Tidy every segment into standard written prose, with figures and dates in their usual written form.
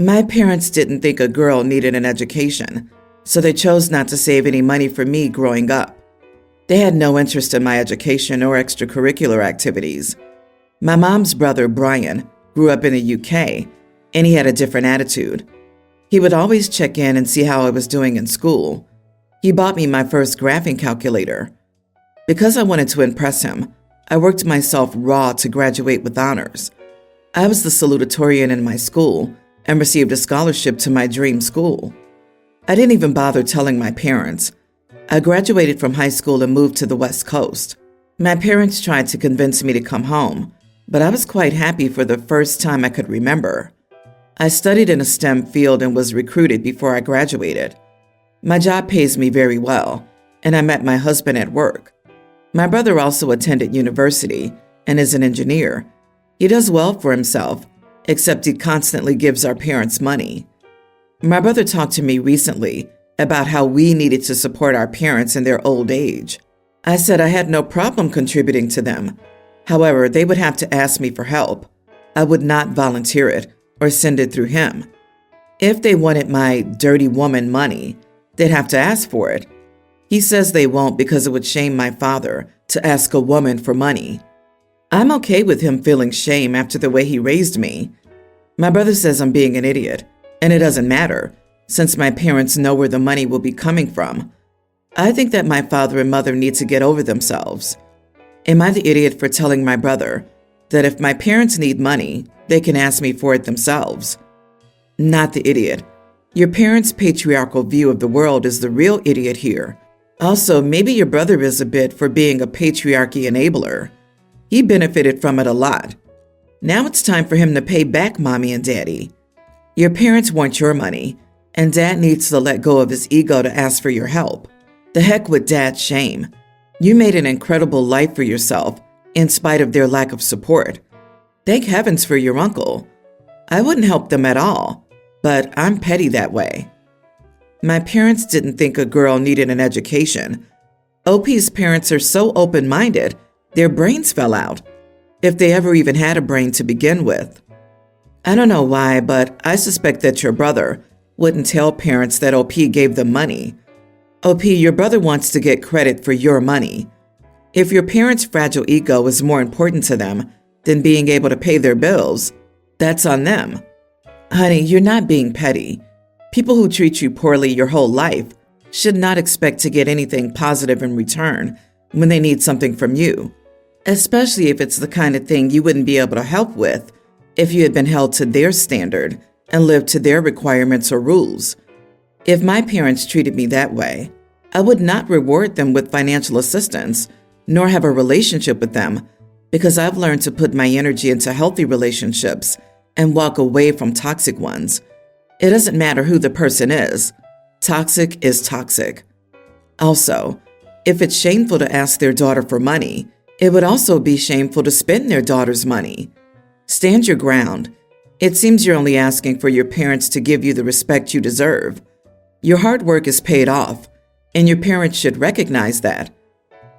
My parents didn't think a girl needed an education, so they chose not to save any money for me growing up. They had no interest in my education or extracurricular activities. My mom's brother, Brian, grew up in the UK, and he had a different attitude. He would always check in and see how I was doing in school. He bought me my first graphing calculator. Because I wanted to impress him, I worked myself raw to graduate with honors. I was the salutatorian in my school and received a scholarship to my dream school. I didn't even bother telling my parents. I graduated from high school and moved to the West Coast. My parents tried to convince me to come home, but I was quite happy for the first time I could remember. I studied in a STEM field and was recruited before I graduated. My job pays me very well, and I met my husband at work. My brother also attended university and is an engineer. He does well for himself, except he constantly gives our parents money. My brother talked to me recently about how we needed to support our parents in their old age. I said I had no problem contributing to them. However, they would have to ask me for help. I would not volunteer it or send it through him. If they wanted my dirty woman money, they'd have to ask for it. He says they won't because it would shame my father to ask a woman for money. I'm okay with him feeling shame after the way he raised me. My brother says I'm being an idiot, and it doesn't matter, since my parents know where the money will be coming from. I think that my father and mother need to get over themselves. Am I the idiot for telling my brother that if my parents need money, they can ask me for it themselves? Not the idiot. Your parents' patriarchal view of the world is the real idiot here. Also, maybe your brother is a bit for being a patriarchy enabler. He benefited from it a lot. Now it's time for him to pay back mommy and daddy. Your parents want your money, and dad needs to let go of his ego to ask for your help. The heck with dad's shame. You made an incredible life for yourself in spite of their lack of support. Thank heavens for your uncle. I wouldn't help them at all, but I'm petty that way. My parents didn't think a girl needed an education. OP's parents are so open-minded, their brains fell out, if they ever even had a brain to begin with. I don't know why, but I suspect that your brother wouldn't tell parents that OP gave them money. OP, your brother wants to get credit for your money. If your parents' fragile ego is more important to them than being able to pay their bills, that's on them. Honey, you're not being petty. People who treat you poorly your whole life should not expect to get anything positive in return when they need something from you, especially if it's the kind of thing you wouldn't be able to help with if you had been held to their standard and lived to their requirements or rules. If my parents treated me that way, I would not reward them with financial assistance, nor have a relationship with them, because I've learned to put my energy into healthy relationships and walk away from toxic ones. It doesn't matter who the person is. Toxic is toxic. Also, if it's shameful to ask their daughter for money, it would also be shameful to spend their daughter's money. Stand your ground. It seems you're only asking for your parents to give you the respect you deserve. Your hard work is paid off, and your parents should recognize that.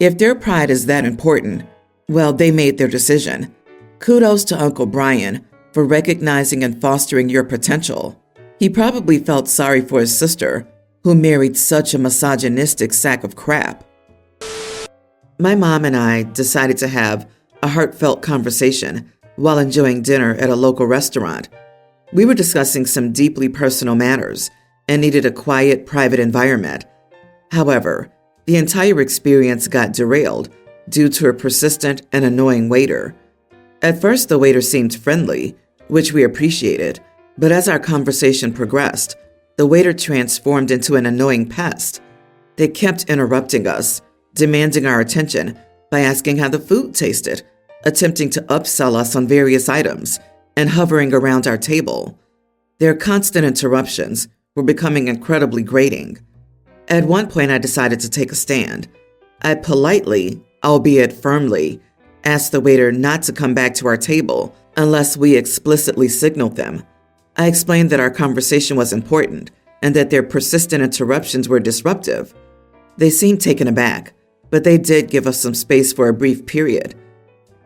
If their pride is that important, well, they made their decision. Kudos to Uncle Brian for recognizing and fostering your potential. He probably felt sorry for his sister, who married such a misogynistic sack of crap. My mom and I decided to have a heartfelt conversation while enjoying dinner at a local restaurant. We were discussing some deeply personal matters and needed a quiet, private environment. However, the entire experience got derailed due to a persistent and annoying waiter. At first, the waiter seemed friendly, which we appreciated, but as our conversation progressed, the waiter transformed into an annoying pest. They kept interrupting us, demanding our attention by asking how the food tasted, attempting to upsell us on various items, and hovering around our table. Their constant interruptions were becoming incredibly grating. At one point, I decided to take a stand. I politely, albeit firmly, asked the waiter not to come back to our table unless we explicitly signaled them. I explained that our conversation was important and that their persistent interruptions were disruptive. They seemed taken aback, but they did give us some space for a brief period.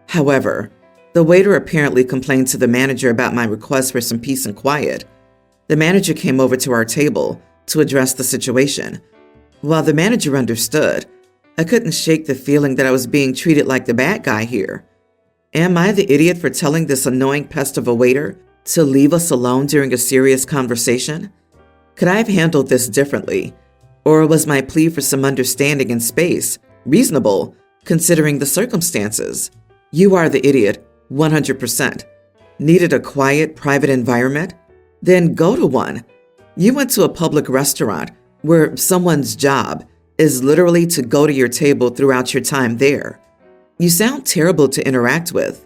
However, the waiter apparently complained to the manager about my request for some peace and quiet. The manager came over to our table to address the situation. While the manager understood, I couldn't shake the feeling that I was being treated like the bad guy here. Am I the idiot for telling this annoying pest of a waiter to leave us alone during a serious conversation? Could I have handled this differently? Or was my plea for some understanding and space reasonable, considering the circumstances? You are the idiot, 100%. Needed a quiet, private environment? Then go to one. You went to a public restaurant where someone's job is literally to go to your table throughout your time there. You sound terrible to interact with.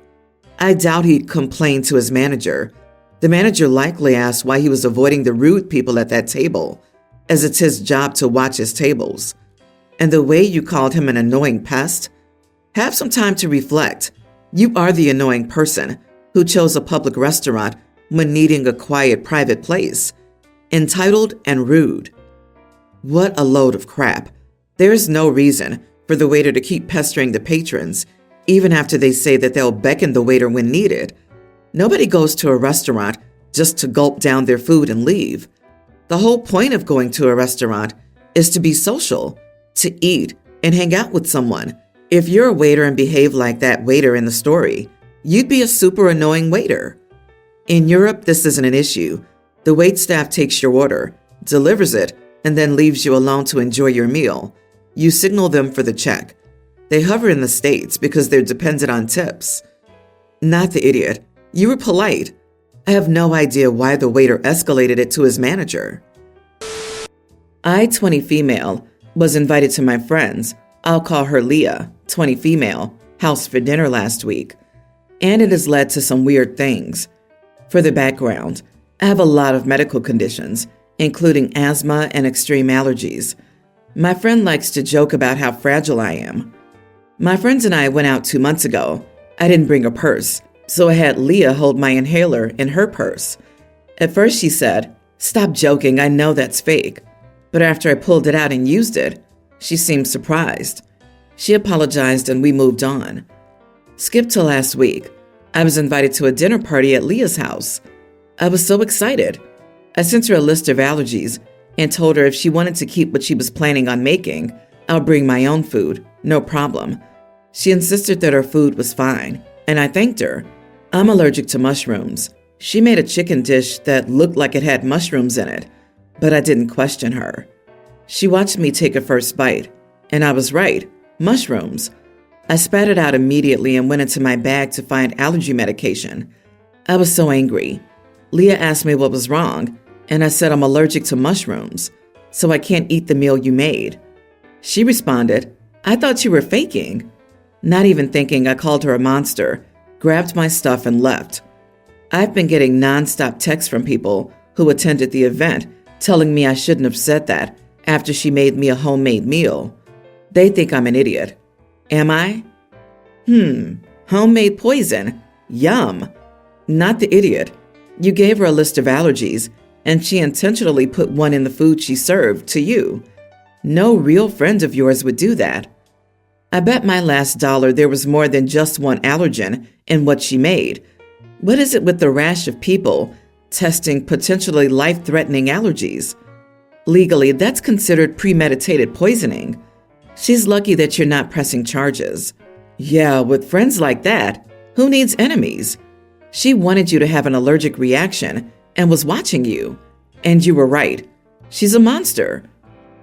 I doubt he'd complain to his manager. The manager likely asked why he was avoiding the rude people at that table, as it's his job to watch his tables. And the way you called him an annoying pest? Have some time to reflect. You are the annoying person who chose a public restaurant when needing a quiet, private place. Entitled and rude. What a load of crap. There is no reason for the waiter to keep pestering the patrons, even after they say that they'll beckon the waiter when needed. Nobody goes to a restaurant just to gulp down their food and leave. The whole point of going to a restaurant is to be social, to eat and hang out with someone. If you're a waiter and behave like that waiter in the story, you'd be a super annoying waiter. In Europe, this isn't an issue. The waitstaff takes your order, delivers it, and then leaves you alone to enjoy your meal. You signal them for the check. They hover in the States because they're dependent on tips. Not the idiot. You were polite. I have no idea why the waiter escalated it to his manager. I, 20 female, was invited to my friend's, I'll call her Leah, 20 female, house for dinner last week. And it has led to some weird things. For the background, I have a lot of medical conditions, including asthma and extreme allergies. My friend likes to joke about how fragile I am. My friends and I went out 2 months ago. I didn't bring a purse, so I had Leah hold my inhaler in her purse. At first she said, "Stop joking, I know that's fake." But after I pulled it out and used it, she seemed surprised. She apologized and we moved on. Skip to last week. I was invited to a dinner party at Leah's house. I was so excited. I sent her a list of allergies and told her if she wanted to keep what she was planning on making, I'll bring my own food, no problem. She insisted that her food was fine, and I thanked her. I'm allergic to mushrooms. She made a chicken dish that looked like it had mushrooms in it, but I didn't question her. She watched me take a first bite, and I was right, mushrooms. I spat it out immediately and went into my bag to find allergy medication. I was so angry. Leah asked me what was wrong, and I said I'm allergic to mushrooms, so I can't eat the meal you made. She responded, "I thought you were faking." Not even thinking, I called her a monster, grabbed my stuff and left. I've been getting nonstop texts from people who attended the event telling me I shouldn't have said that after she made me a homemade meal. They think I'm an idiot. Am I? Homemade poison. Yum. Not the idiot. You gave her a list of allergies, and she intentionally put one in the food she served to you. No real friend of yours would do that. I bet my last dollar there was more than just one allergen in what she made. What is it with the rash of people testing potentially life-threatening allergies? Legally, that's considered premeditated poisoning. She's lucky that you're not pressing charges. Yeah, with friends like that, who needs enemies? She wanted you to have an allergic reaction and was watching you. And you were right. She's a monster.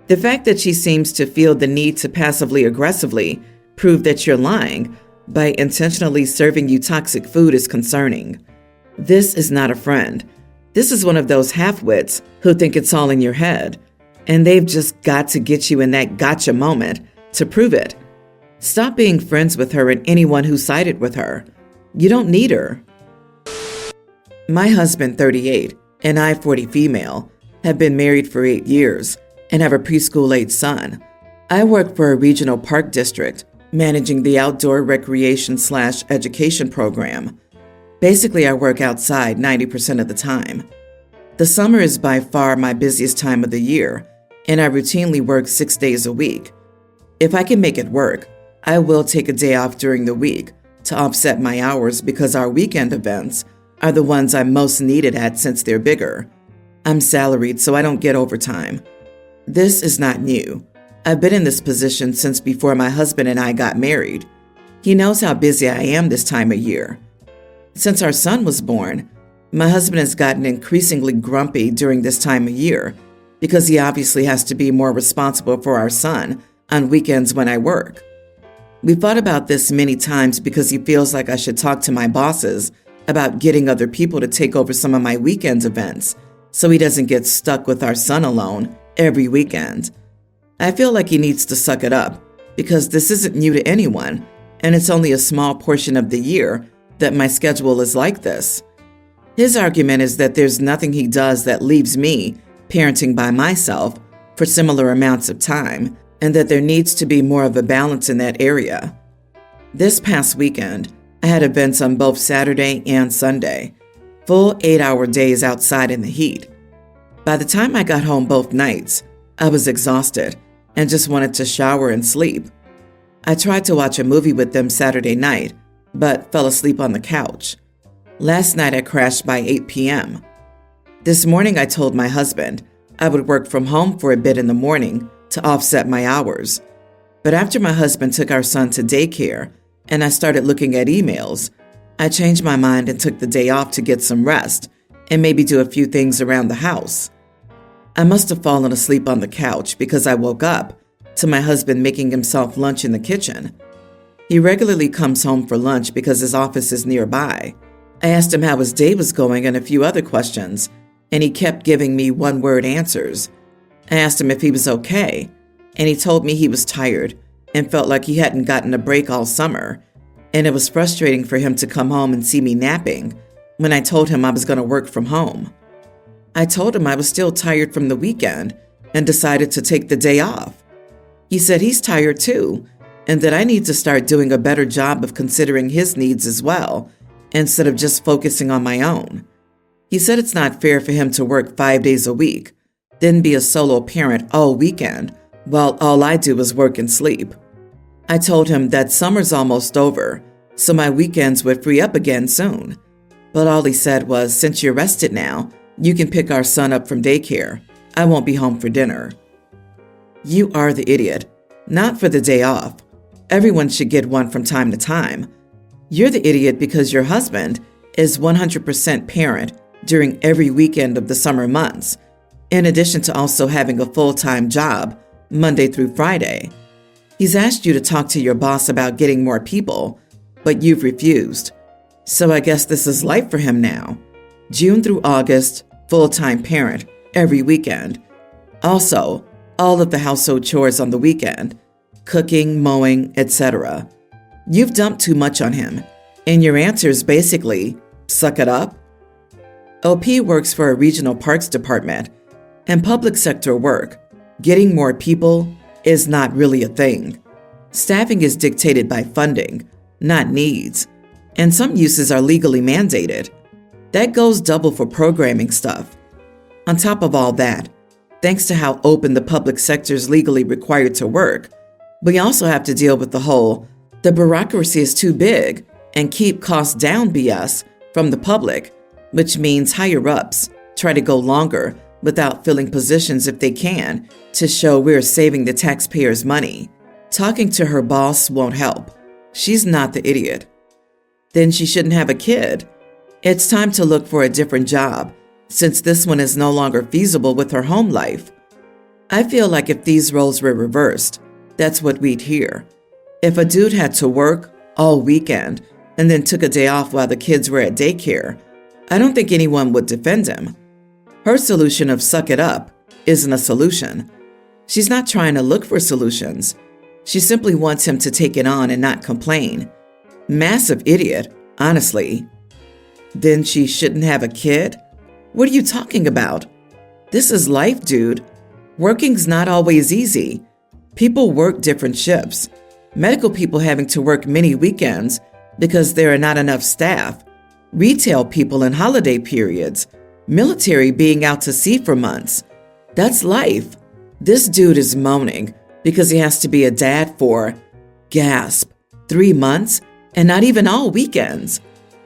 The fact that she seems to feel the need to passively aggressively prove that you're lying by intentionally serving you toxic food is concerning. This is not a friend. This is one of those half-wits who think it's all in your head, and they've just got to get you in that gotcha moment to prove it. Stop being friends with her and anyone who sided with her. You don't need her. My husband, 38, and I, 40 female, have been married for 8 years and have a preschool-age son. I work for a regional park district, managing the outdoor recreation/education program. Basically, I work outside 90% of the time. The summer is by far my busiest time of the year, and I routinely work 6 days a week. If I can make it work, I will take a day off during the week to offset my hours because our weekend events are the ones I'm most needed at since they're bigger. I'm salaried, so I don't get overtime. This is not new. I've been in this position since before my husband and I got married. He knows how busy I am this time of year. Since our son was born, my husband has gotten increasingly grumpy during this time of year because he obviously has to be more responsible for our son on weekends when I work. We've thought about this many times because he feels like I should talk to my bosses about getting other people to take over some of my weekend events so he doesn't get stuck with our son alone every weekend. I feel like he needs to suck it up because this isn't new to anyone, and it's only a small portion of the year that my schedule is like this. His argument is that there's nothing he does that leaves me parenting by myself for similar amounts of time, and that there needs to be more of a balance in that area. This past weekend, I had events on both Saturday and Sunday, full 8-hour days outside in the heat. By the time I got home both nights, I was exhausted and just wanted to shower and sleep. I tried to watch a movie with them Saturday night, but fell asleep on the couch. Last night I crashed by 8 p.m. This morning I told my husband I would work from home for a bit in the morning to offset my hours. But after my husband took our son to daycare and I started looking at emails, I changed my mind and took the day off to get some rest and maybe do a few things around the house. I must have fallen asleep on the couch because I woke up to my husband making himself lunch in the kitchen. He regularly comes home for lunch because his office is nearby. I asked him how his day was going and a few other questions, and he kept giving me one-word answers. I asked him if he was okay, and he told me he was tired and felt like he hadn't gotten a break all summer, and it was frustrating for him to come home and see me napping when I told him I was going to work from home. I told him I was still tired from the weekend and decided to take the day off. He said he's tired too, and that I need to start doing a better job of considering his needs as well, instead of just focusing on my own. He said it's not fair for him to work 5 days a week, then be a solo parent all weekend, while all I do is work and sleep. I told him that summer's almost over, so my weekends would free up again soon. But all he said was, since you're rested now, you can pick our son up from daycare. I won't be home for dinner. You are the idiot. Not for the day off. Everyone should get one from time to time. You're the idiot because your husband is 100% parent during every weekend of the summer months, in addition to also having a full-time job Monday through Friday. He's asked you to talk to your boss about getting more people, but you've refused. So I guess this is life for him now. June through August, full-time parent, every weekend. Also, all of the household chores on the weekend, cooking, mowing, etc. You've dumped too much on him, and your answer is basically, suck it up. OP works for a regional parks department, and public sector work, getting more people, is not really a thing. Staffing is dictated by funding, not needs, and some uses are legally mandated. That goes double for programming stuff. On top of all that, thanks to how open the public sector is legally required to work, we also have to deal with the bureaucracy is too big and keep costs down BS from the public, which means higher-ups try to go longer without filling positions if they can to show we're saving the taxpayers' money. Talking to her boss won't help. She's not the idiot. Then she shouldn't have a kid. It's time to look for a different job, since this one is no longer feasible with her home life. I feel like if these roles were reversed, that's what we'd hear. If a dude had to work all weekend and then took a day off while the kids were at daycare, I don't think anyone would defend him. Her solution of suck it up isn't a solution. She's not trying to look for solutions. She simply wants him to take it on and not complain. Massive idiot, honestly. Then she shouldn't have a kid? What are you talking about? This is life, dude. Working's not always easy. People work different shifts. Medical people having to work many weekends because there are not enough staff. Retail people in holiday periods. Military being out to sea for months. That's life. This dude is moaning because he has to be a dad for, gasp, 3 months and not even all weekends.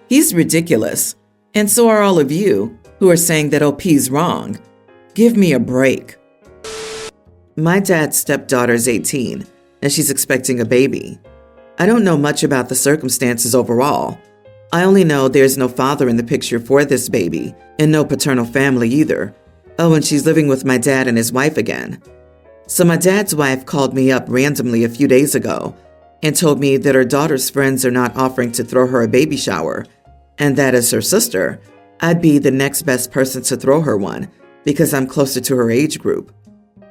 He's ridiculous. And so are all of you who are saying that OP's wrong. Give me a break. My dad's stepdaughter is 18, and she's expecting a baby. I don't know much about the circumstances overall. I only know there's no father in the picture for this baby, and no paternal family either. Oh, and she's living with my dad and his wife again. So my dad's wife called me up randomly a few days ago and told me that her daughter's friends are not offering to throw her a baby shower, and that as her sister, I'd be the next best person to throw her one because I'm closer to her age group.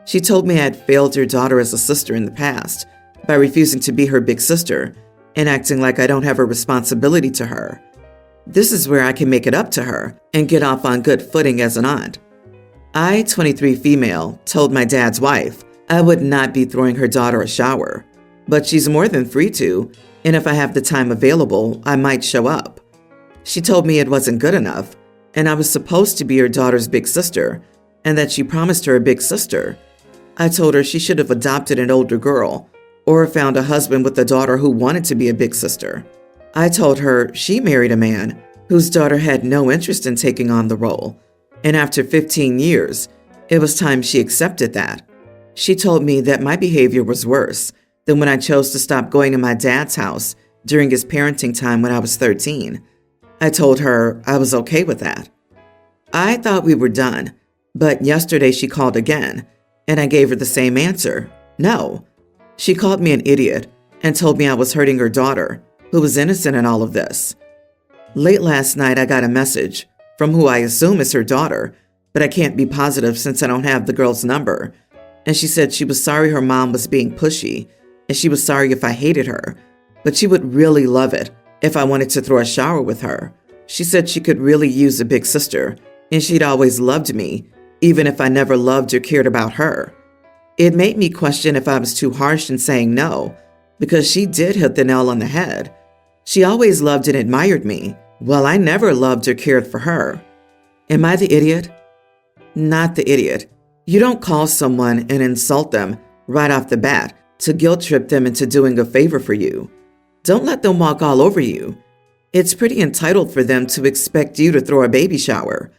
She told me I had failed her daughter as a sister in the past by refusing to be her big sister and acting like I don't have a responsibility to her. This is where I can make it up to her and get off on good footing as an aunt. I, 23 female, told my dad's wife I would not be throwing her daughter a shower, but she's more than free to, and if I have the time available, I might show up. She told me it wasn't good enough, and I was supposed to be her daughter's big sister, and that she promised her a big sister. I told her she should have adopted an older girl, or found a husband with a daughter who wanted to be a big sister. I told her she married a man whose daughter had no interest in taking on the role, and after 15 years, it was time she accepted that. She told me that my behavior was worse than when I chose to stop going to my dad's house during his parenting time when I was 13. I told her I was okay with that. I thought we were done, but yesterday she called again, and I gave her the same answer, no. She called me an idiot and told me I was hurting her daughter, who was innocent in all of this. Late last night, I got a message from who I assume is her daughter, but I can't be positive since I don't have the girl's number. And she said she was sorry her mom was being pushy, and she was sorry if I hated her, but she would really love it if I wanted to throw a shower with her. She said she could really use a big sister, and she'd always loved me, even if I never loved or cared about her. It made me question if I was too harsh in saying no, because she did hit the nail on the head. She always loved and admired me, while I never loved or cared for her. Am I the idiot? Not the idiot. You don't call someone and insult them right off the bat to guilt trip them into doing a favor for you. Don't let them walk all over you. It's pretty entitled for them to expect you to throw a baby shower.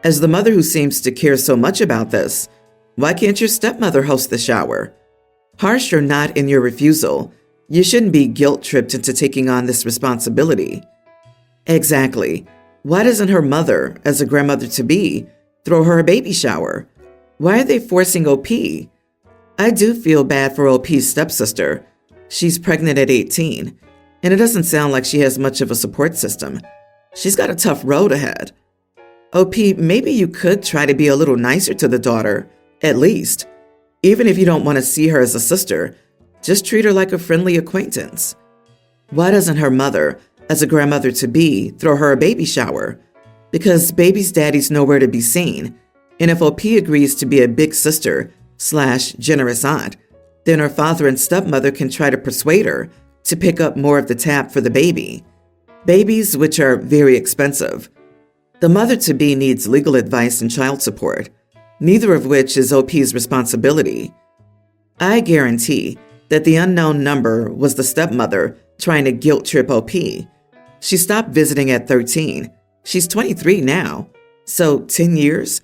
As the mother who seems to care so much about this, why can't your stepmother host the shower? Harsh or not in your refusal, you shouldn't be guilt-tripped into taking on this responsibility. Exactly. Why doesn't her mother, as a grandmother-to-be, throw her a baby shower? Why are they forcing OP? I do feel bad for OP's stepsister. She's pregnant at 18, and it doesn't sound like she has much of a support system. She's got a tough road ahead. OP, maybe you could try to be a little nicer to the daughter, at least. Even if you don't want to see her as a sister, just treat her like a friendly acquaintance. Why doesn't her mother, as a grandmother-to-be, throw her a baby shower? Because baby's daddy's nowhere to be seen, and if OP agrees to be a big sister/generous aunt, then her father and stepmother can try to persuade her to pick up more of the tab for the baby. Babies, which are very expensive. The mother-to-be needs legal advice and child support, neither of which is OP's responsibility. I guarantee that the unknown number was the stepmother trying to guilt-trip OP. She stopped visiting at 13. She's 23 now. So 10 years?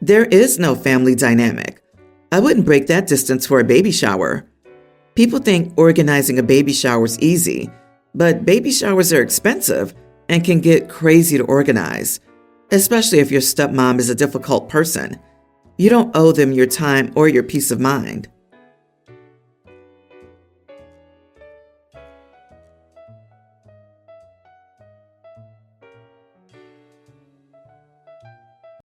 There is no family dynamic. I wouldn't break that distance for a baby shower. People think organizing a baby shower is easy, but baby showers are expensive and can get crazy to organize, especially if your stepmom is a difficult person. You don't owe them your time or your peace of mind.